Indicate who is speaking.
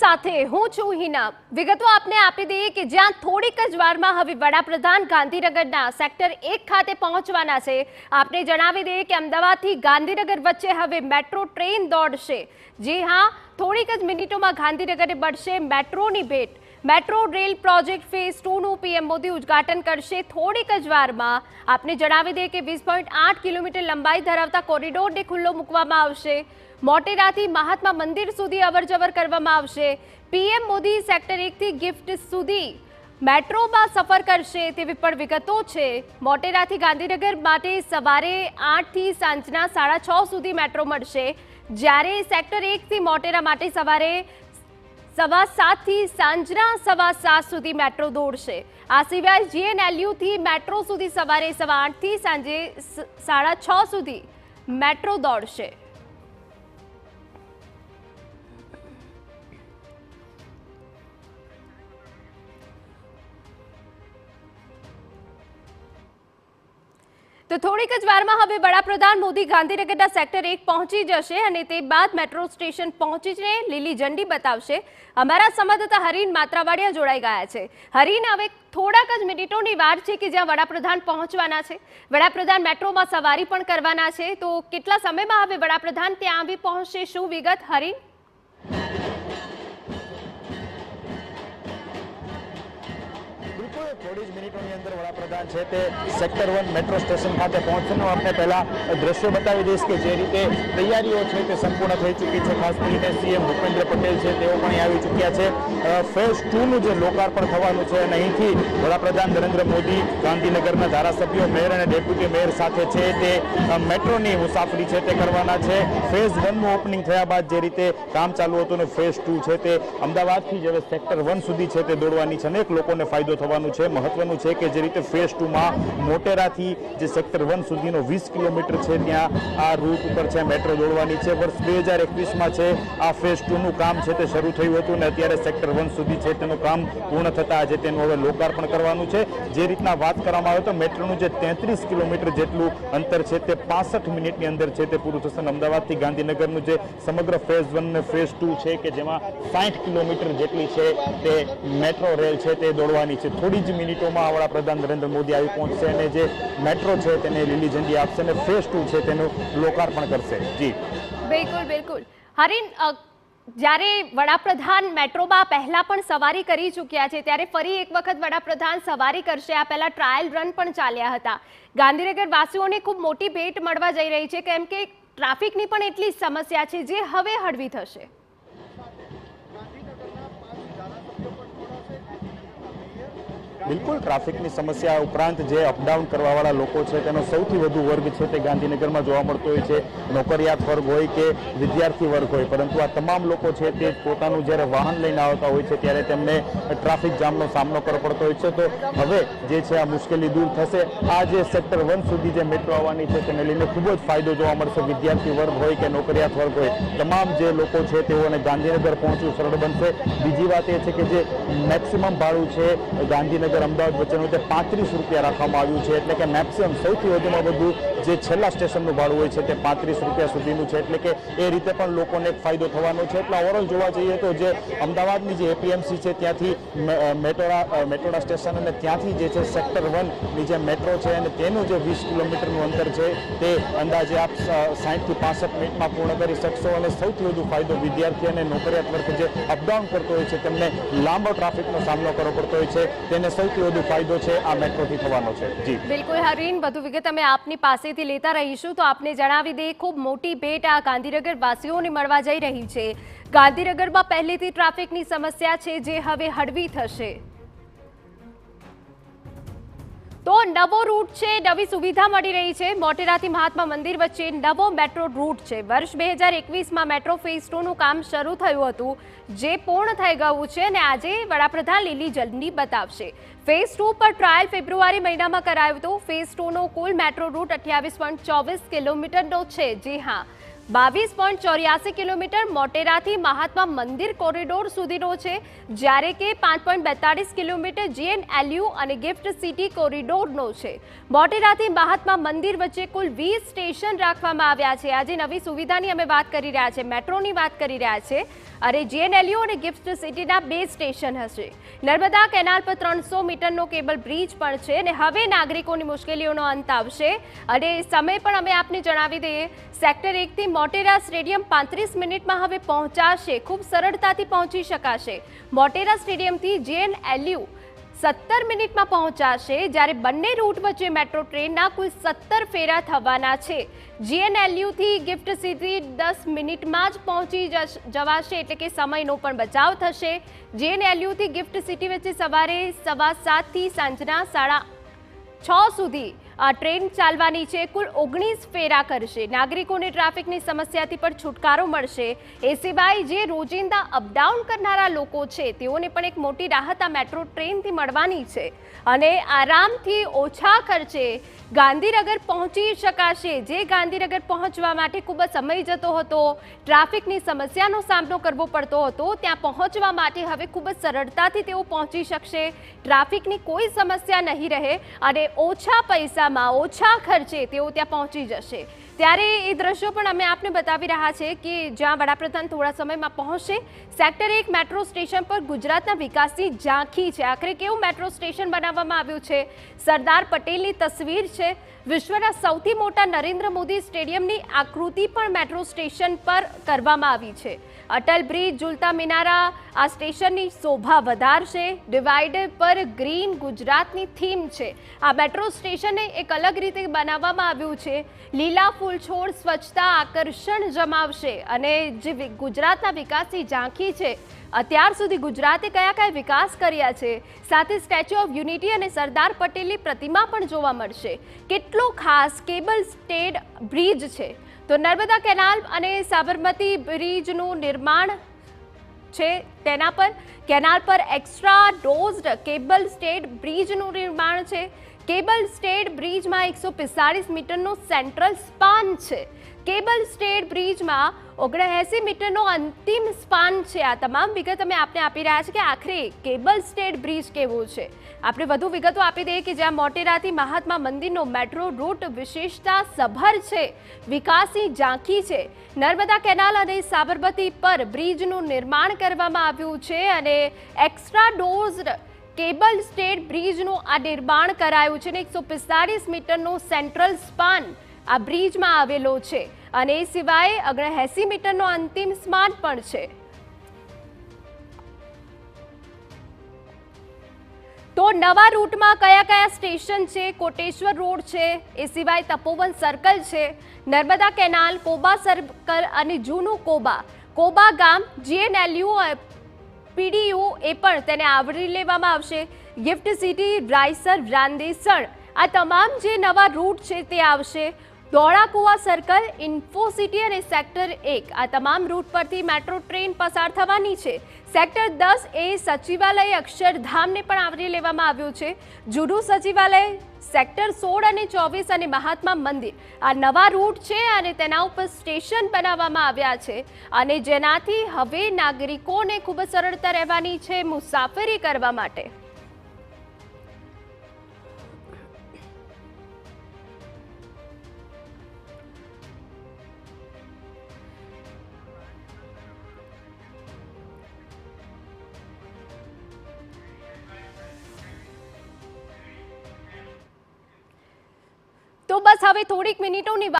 Speaker 1: સાથે હું છું હિના। વિગતો આપને આપી દઈએ કે જ્યાં થોડીક જ વારમાં હવે વડાપ્રધાન ગાંધીનગરના સેક્ટર 1 ખાતે પહોંચવાના છે। આપને જણાવી દઈએ કે અમદાવાદથી ગાંધીનગર વચ્ચે હવે મેટ્રો ટ્રેન દોડશે। જી હા, થોડીક જ મિનિટોમાં ગાંધીનગરે મળશે મેટ્રોની ભેટ। મેટ્રો રેલ પ્રોજેક્ટ ફેઝ 2 નું પીએમ મોદી ઉદ્ઘાટન કરશે થોડીક જ વારમાં। આપને જણાવી દઈએ કે 20.8 કિલોમીટર લંબાઈ ધરાવતા કોરિડોરને ખુલ્લો મૂકવામાં આવશે। મોટેરાથી મહાત્મા મંદિર સુધી અવરજવર કરવામાં આવશે। પીએમ મોદી સેક્ટર 1 થી ગિફ્ટ સુધી મેટ્રોમાં સફર કરશે તેવી પણ વિગતો છે। મોટેરાથી ગાંધીનગર માટે સવારે 8 થી સાંજના 6:30 સુધી મેટ્રો મળશે, જ્યારે સેક્ટર 1 થી મોટેરા માટે સવારે 7:15 થી સાંજના 7:15 સુધી મેટ્રો દોડશે। આ સિવાય જીએનએલયુ થી મેટ્રો સુધી સવારે 8:15 થી સાંજે 6:30 સુધી મેટ્રો દોડશે। તો થોડીક જ વારમાં હવે વડાપ્રધાન મોદી ગાંધીનગરના સેક્ટર 1 પહોંચી જશે અને તે બાદ મેટ્રો સ્ટેશન પહોંચીને લીલી ઝંડી બતાવશે। અમારા સંવાદદાતા હરીન માત્રાવાડિયા જોડાઈ ગયા છે। હરીન, હવે થોડાક જ મિનિટોની વાર છે કે જ્યાં વડાપ્રધાન પહોંચવાના છે। વડાપ્રધાન મેટ્રોમાં સવારી પણ કરવાના છે, તો કેટલા સમયમાં હવે વડાપ્રધાન ત્યાં આવી પહોંચશે, શું વિગત હરીન?
Speaker 2: થોડી જ મિનિટોની અંદર વડાપ્રધાન છે તે સેક્ટર 1 મેટ્રો સ્ટેશન ખાતે પહોંચવાનો આપણે પહેલા દ્રશ્યો બતાવી દઈશ કે જે રીતે તૈયારીઓ છે તે સંપૂર્ણ થઈ ચૂકી છે। ખાસ કરીને સીએમ ભૂપેન્દ્ર પટેલ છે તેઓ પણ આવી ચૂક્યા છે। ફેઝ 2 નું જે લોકાર્પણ થવાનું છે અને અહીંથી વડાપ્રધાન નરેન્દ્ર મોદી ગાંધીનગરના ધારાસભ્યો, મેયર અને ડેપ્યુટી મેયર સાથે છે તે મેટ્રોની મુસાફરી છે તે કરવાના છે। ફેઝ 1 નું ઓપનિંગ થયા બાદ જે રીતે કામ ચાલુ હતું ને ફેઝ 2 છે તે અમદાવાદથી જ હવે સેક્ટર 1 સુધી છે તે દોડવાની છે અને અનેક લોકોને ફાયદો થવાનો છે। મહત્વનું છે કે જે રીતે ફેઝ 2 માં મોટેરાથી જે સેક્ટર 1 સુધીનો 20 કિલોમીટર છે ત્યાં આ રૂટ ઉપર છે મેટ્રો દોડવાની છે। વર્ષ 2021માં છે આ ફેઝ 2 નું કામ છે તે શરૂ થયું હતું અને અત્યારે સેક્ટર 1 સુધી છે તેનું કામ પૂર્ણ થતા આજે તેનું હવે લોકાર્પણ કરવાનું છે। જે રીતના વાત કરવામાં આવે તો મેટ્રોનું જે 33 કિલોમીટર જેટલું અંતર છે તે 65 મિનિટની અંદર છે તે પૂરું થશે। અમદાવાદથી ગાંધીનગરનું જે સમગ્ર ફેઝ 1 અને ફેઝ 2 છે કે જેમાં 60 કિલોમીટર જેટલી છે તે મેટ્રો રેલ છે તે દોડવાની છે। થોડી જ મિનિટોમાં વડાપ્રધાન નરેન્દ્ર મોદી આવી પહોંચશે અને જે મેટ્રો છે તેને લીલી ઝંડી આપશે અને ફેઝ 2 છે તેનું લોકાર્પણ કરશે। જી
Speaker 1: બિલકુલ હરીન, જ્યારે વડાપ્રધાન મેટ્રોમાં પહેલા પણ સવારી કરી ચૂક્યા છે ત્યારે ફરી એક વખત વડાપ્રધાન સવારી કરશે। આ પહેલા ટ્રાયલ રન પણ ચાલ્યા હતા। ગાંધીનગર વાસીઓને ખૂબ મોટી ભેટ મળવા જઈ રહી છે, કેમ કે ટ્રાફિકની પણ એટલી જ સમસ્યા છે જે હવે હળવી થશે।
Speaker 2: બિલકુલ, ટ્રાફિકની સમસ્યા ઉપરાંત જે અપડાઉન કરવાવાળા લોકો છે તેનો સૌથી વધુ વર્ગ છે તે ગાંધીનગરમાં જોવા મળતો હોય છે। નોકરિયાત વર્ગ હોય કે વિદ્યાર્થી વર્ગ હોય, પરંતુ આ તમામ લોકો છે તે પોતાનું જ્યારે વાહન લઈને આવતા હોય છે ત્યારે તેમને ટ્રાફિક જામનો સામનો કરવો પડતો હોય છે। તો હવે જે છે આ મુશ્કેલી દૂર થશે। આ જે સેક્ટર 1 સુધી જે મેટ્રો આવવાની છે તેને લઈને ખૂબ જ ફાયદો જોવા મળશે। વિદ્યાર્થી વર્ગ હોય કે નોકરિયાત વર્ગ હોય, તમામ જે લોકો છે તેઓને ગાંધીનગર પહોંચવું સરળ બનશે। બીજી વાત એ છે કે જે મેક્સિમમ ભાડું છે ગાંધીનગર અમદાવાદ વચ્ચેનું તે 35 રૂપિયા રાખવામાં આવ્યું છે, એટલે કે મેક્સિમમ સૌથી વધુમાં વધુ જે છેલ્લા સ્ટેશનનું ભાડું હોય છે તે 35 રૂપિયા સુધીનું છે, એટલે કે એ રીતે પણ લોકોને એક ફાયદો થવાનો છે। એટલે ઓવરઓલ જોવા જઈએ તો જે અમદાવાદની જે એપીએમસી છે ત્યાંથી મેટ્રોડા સ્ટેશન અને ત્યાંથી જે છે સેક્ટર 1 ની જે મેટ્રો છે અને તેનું જે 20 કિલોમીટરનું અંતર છે તે અંદાજે આપ 60 થી 65 મિનિટમાં પૂર્ણ કરી શકશો। અને સૌથી વધુ ફાયદો વિદ્યાર્થી અને નોકરિયાત વર્ગ જે અપડાઉન કરતો હોય છે તેમને લાંબો ટ્રાફિકનો સામનો કરવો પડતો હોય છે, તેને સૌથી વધુ ફાયદો છે આ મેટ્રોથી થવાનો છે। જી
Speaker 1: બિલકુલ હરીન, વધુ વિગત અમે આપની પાસેથી લેતા રહીશું। તો આપને જણાવી દઈએ ખૂબ મોટી ભેટ આ ગાંધીનગર વાસીઓને મળવા જઈ રહી છે। ગાંધીનગરમાં પહેલેથી ટ્રાફિકની સમસ્યા છે જે હવે હળવી થશે। તો નવો રૂટ છે, નવી સુવિધા મળી રહી છે। મોટેરાથી મહાત્મા મંદિર વચ્ચે નવો મેટ્રો રૂટ છે। વર્ષ 2021માં મેટ્રો ફેઝ 2 નું કામ શરૂ થયું હતું, જે પૂર્ણ થઈ ગયું છે અને આજે વડાપ્રધાન લીલી ઝંડી બતાવશે। ફેઝ 2 પર ટ્રાયલ ફેબ્રુઆરી મહિનામાં કરાયું હતું। ફેઝ 2 નો કુલ મેટ્રો રૂટ 28.24 કિલોમીટરનો છે। જી હા, 22.84 કિલોમીટર મોટેરાથી મહાત્મા મંદિર કોરિડોર સુધીનો છે, જ્યારે કે 5.42 કિલોમીટર GNLU અને ગિફ્ટ સિટી કોરિડોરનો છે. મોટેરાથી મહાત્મા મંદિર વચ્ચે કુલ 20 સ્ટેશન રાખવામાં આવ્યા છે. આજે નવી સુવિધાની અમે વાત કરી રહ્યા છે, મેટ્રોની વાત કરી રહ્યા છે, અને GNLU અને ગિફ્ટ સિટીના 2 સ્ટેશન હશે. નર્મદા કેનાલ પર 300 મીટરનો કેબલ બ્રિજ પણ છે, અને હવે નાગરિકોની મુશ્કેલીઓનો અંત આવશે. અને સમય પણ અમે આપને જણાવી દઈએ, સેક્ટર 1 થી મોટેરા સ્ટેડિયમ 35 મિનિટમાં હવે પહોંચાશે. ખૂબ સરળતાથી પહોંચી શકાશે. મોટેરા સ્ટેડિયમથી GNLU 17 મિનિટમાં પહોંચાશે, જ્યારે બંને રૂટ વચ્ચે મેટ્રો ટ્રેનના કુલ 17 ફેરા થવાના છે. GNLU થી ગિફ્ટ સિટી 10 મિનિટમાં જ પહોંચી જવાશે, એટલે કે સમયનો પણ બચાવ થશે. GNLU થી ગિફ્ટ સિટી વચ્ચે સવારે 7:15 થી સાંજના 6:30 સુધી આ ટ્રેન ચાલવાની છે. કુલ 19 ફેરા કરશે. નાગરિકોને ટ્રાફિકની સમસ્યાથી પણ છુટકારો મળશે. એ સિવાય જે રોજિંદા અપડાઉન કરનારા લોકો છે તેઓને પણ એક મોટી રાહત આ મેટ્રો ટ્રેનથી મળવાની છે, અને આરામથી ઓછા ખર્ચે ગાંધીનગર પહોંચી શકાશે. જે ગાંધીનગર પહોંચવા માટે ખૂબ જ સમય જતો હતો, ટ્રાફિકની સમસ્યાનો સામનો કરવો પડતો હતો, ત્યાં પહોંચવા માટે હવે ખૂબ જ સરળતાથી તેઓ પહોંચી શકશે. ટ્રાફિકની કોઈ સમસ્યા નહીં રહે, અને ઓછા પૈસામાં ઓછા ખર્ચે તેઓ ત્યાં પહોંચી જશે. ત્યારે એ દ્રશ્યો પણ અમે આપને બતાવી રહ્યા છે કે જ્યાં વડાપ્રધાન થોડા સમયમાં પહોંચશે. સેક્ટર 1 મેટ્રો સ્ટેશન પર ગુજરાતના વિકાસની ઝાંખી છે. આખરે કેવું મેટ્રો સ્ટેશન બનાવવામાં આવ્યું છે? સરદાર પટેલની તસવીર છે. વિશ્વના સૌથી મોટા નરેન્દ્ર મોદી સ્ટેડિયમની આકૃતિ પણ મેટ્રો સ્ટેશન પર કરવામાં આવી છે. અટલ બ્રિજ, ઝૂલતા મિનારા આ સ્ટેશનની શોભા વધારશે. ડિવાઈડર પર ગ્રીન ગુજરાતની થીમ છે. આ મેટ્રો સ્ટેશનને એક અલગ રીતે બનાવવામાં આવ્યું છે. લીલા ફૂલ છોડ સ્વચ્છતા આકર્ષણ જમાવશે. અને જે ગુજરાતના વિકાસની ઝાંખી છે, અત્યાર સુધી ગુજરાતે કયા વિકાસ કર્યા છે, સાથે સ્ટેચ્યુ ઓફ યુનિટી અને સરદાર પટેલની પ્રતિમા પણ જોવા મળશે. કેટલો ખાસ કેબલ સ્ટેડ બ્રિજ છે. તો નર્મદા કેનાલ અને સાબરમતી બ્રિજનું નિર્માણ છે, તેના પર કેનાલ પર એક્સ્ટ્રા ડોઝડ કેબલ સ્ટેડ બ્રિજનું નિર્માણ છે. કેબલ સ્ટેડ બ્રિજમાં 145 મીટરનો સેન્ટ્રલ સ્પાન છે. કેબલ સ્ટેડ બ્રિજમાં 79 મીટરનો અંતિમ સ્પાન છે. આ તમામ વિગત અમે આપને આપી રહ્યા છીએ કે આખરે કેબલ સ્ટેડ બ્રિજ કેવો છે. આપણે વધુ વિગતો આપી દઈએ કે જ્યાં મોટેરાથી મહાત્મા મંદિરનો મેટ્રો રૂટ વિશેષતા સભર છે, વિકાસની ઝાંખી છે. નર્મદા કેનાલ અને સાબરમતી પર બ્રિજનું નિર્માણ કરવામાં આવ્યું છે, અને એક્સ્ટ્રા ડોઝડ કેબલ સ્ટેડ બ્રિજનું આ નિર્માણ કરાયું છે. 145 મીટરનો સેન્ટ્રલ સ્પાન આ બ્રિજમાં આવેલો છે, અને એ સિવાય 79 મીટરનો અંતિમ સ્પાન પણ છે. તો નવા રૂટમાં કયા સ્ટેશન છે? કોટેશ્વર રોડ છે, એ સિવાય તપોવન સર્કલ છે, નર્મદા કેનાલ, કોબા સર્કલ અને જૂનું કોબા ગામ, GNLU PDU એ પણ તેને આવરી લેવામાં આવશે. ગિફ્ટ સિટી, રાયસર, રાંદેસણ આ તમામ જે નવા રૂટ છે તે આવશે. ધોળાકુવા સર્કલ, ઇન્ફોસિટી અને સેક્ટર 1 આ તમામ રૂટ પરથી મેટ્રો ટ્રેન પસાર થવાની છે. સેક્ટર 10 એ સચિવાલય અક્ષરધામને પણ આવરી લેવામાં આવ્યું છે. જૂનું સચિવાલય, સેક્ટર 16 અને 24 અને મહાત્મા મંદિર આ નવા રૂટ છે, અને તેના ઉપર સ્ટેશન બનાવવામાં આવ્યા છે, અને જેનાથી હવે નાગરિકોને ખૂબ જ સરળતા રહેવાની છે મુસાફરી કરવા માટે. તો બસ હવે થોડીક મિનિટોની